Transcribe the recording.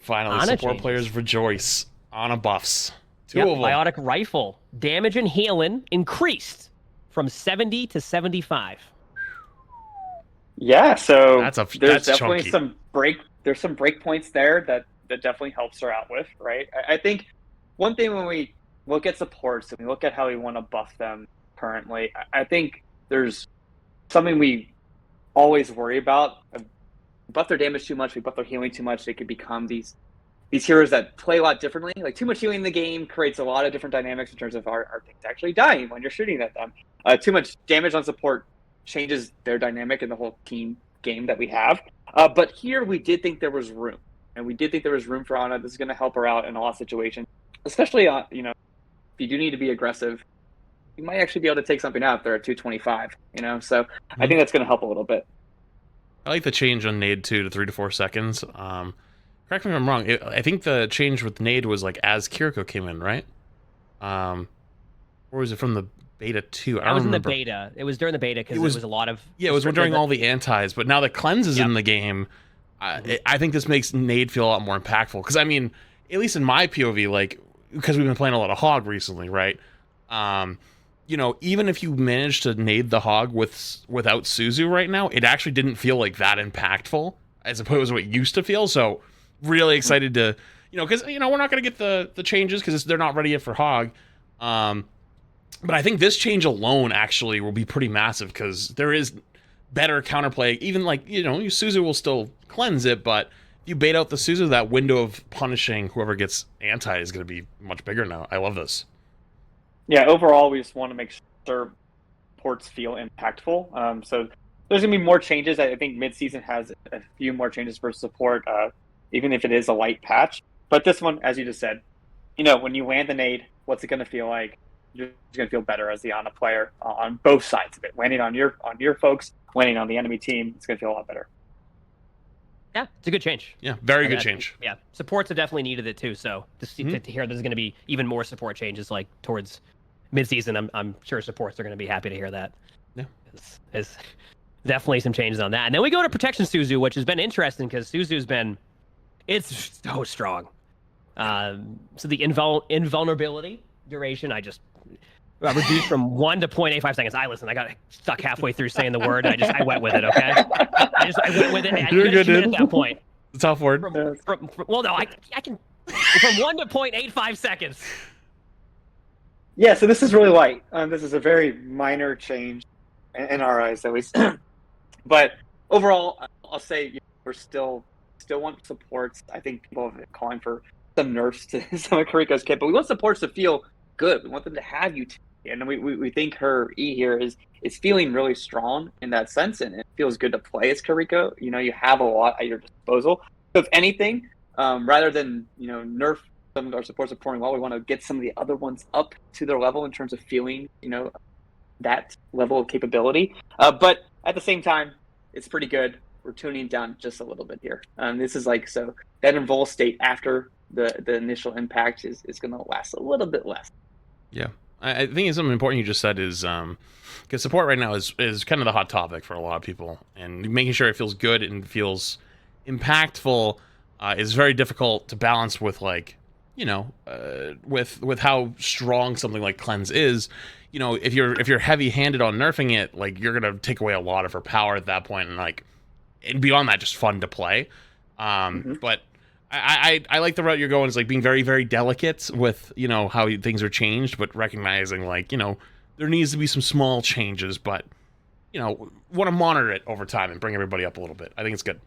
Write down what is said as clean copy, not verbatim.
Finally, Ana support changes. players rejoice. Ana buffs. Two Yep, of them. biotic rifle. Damage and healing increased from 70 to 75. Yeah, so That's definitely chunky. there's some break points there that definitely helps her out with, right? I think one thing when we look at supports and we look at how we want to buff them currently, I think there's something we always worry about. Buff their damage too much, we buff their healing too much, they could become these heroes that play a lot differently. Like too much healing in the game creates a lot of different dynamics in terms of our things actually dying when you're shooting at them. Too much damage on support changes their dynamic in the whole team game that we have. But here we did think there was room, and we did think there was room for Ana. This is going to help her out in a lot of situations, especially if you do need to be aggressive. You might actually be able to take something out there at 225. So I think that's going to help a little bit. I like the change on nade 2 to 3 to 4 seconds. Correct me if I'm wrong. I think the change with nade was like as Kiriko came in, right? Or was it from the beta 2? I don't was remember. In the beta. It was during the beta because it was a lot of... Yeah, it was during all the antis, but now that cleanse is in the game, I think this makes nade feel a lot more impactful. Because, I mean, at least in my POV, like, because we've been playing a lot of Hog recently, right? Even if you manage to nade the Hog without Suzu right now, it actually didn't feel like that impactful as opposed to what it used to feel. So really excited to, because, we're not going to get the changes because they're not ready yet for Hog. But I think this change alone actually will be pretty massive because there is better counterplay. Even like, Suzu will still cleanse it, but if you bait out the Suzu, that window of punishing whoever gets anti is going to be much bigger now. I love this. Yeah, overall, we just want to make sure ports feel impactful. So there's going to be more changes. I think mid-season has a few more changes for support, even if it is a light patch. But this one, as you just said, when you land the nade, what's it going to feel like? You're going to feel better as the Ana player on both sides of it. Landing on your folks, landing on the enemy team, it's going to feel a lot better. Yeah, it's a good change. Yeah, very good change. Yeah, supports have definitely needed it too. So to hear there's going to be even more support changes like towards mid-season, I'm sure supports are going to be happy to hear that. Yeah, there's definitely some changes on that. And then we go to protection Suzu, which has been interesting because Suzu's it's so strong. So the invulnerability duration, I just reduced from 1 to 0.85 seconds. I got stuck halfway through saying the word. I went with it. Okay, I went with it. You're good, dude. At that point. It's a tough word. Well, no, I can from 1 to 0.85 seconds. Yeah, so this is really light. This is a very minor change in our eyes, at least. But overall, I'll say we're still want supports. I think people have been calling for some nerfs to some of Kariko's kit, but we want supports to feel good. We want them to have utility, and we think her E here is feeling really strong in that sense, and it feels good to play as Kariko. You have a lot at your disposal. So if anything, rather than nerf some of our supports are performing well, we want to get some of the other ones up to their level in terms of feeling that level of capability. But at the same time, it's pretty good. We're tuning down just a little bit here. This is so that invul state after the initial impact is going to last a little bit less. Yeah, I think it's something important you just said is because support right now is kind of the hot topic for a lot of people, and making sure it feels good and feels impactful is very difficult to balance with with how strong something like cleanse is. If you're heavy-handed on nerfing it, you're gonna take away a lot of her power at that point, and beyond that, just fun to play. But I like the route you're going. Is being very, very delicate with how things are changed, but recognizing there needs to be some small changes, but want to monitor it over time and bring everybody up a little bit. I think it's good.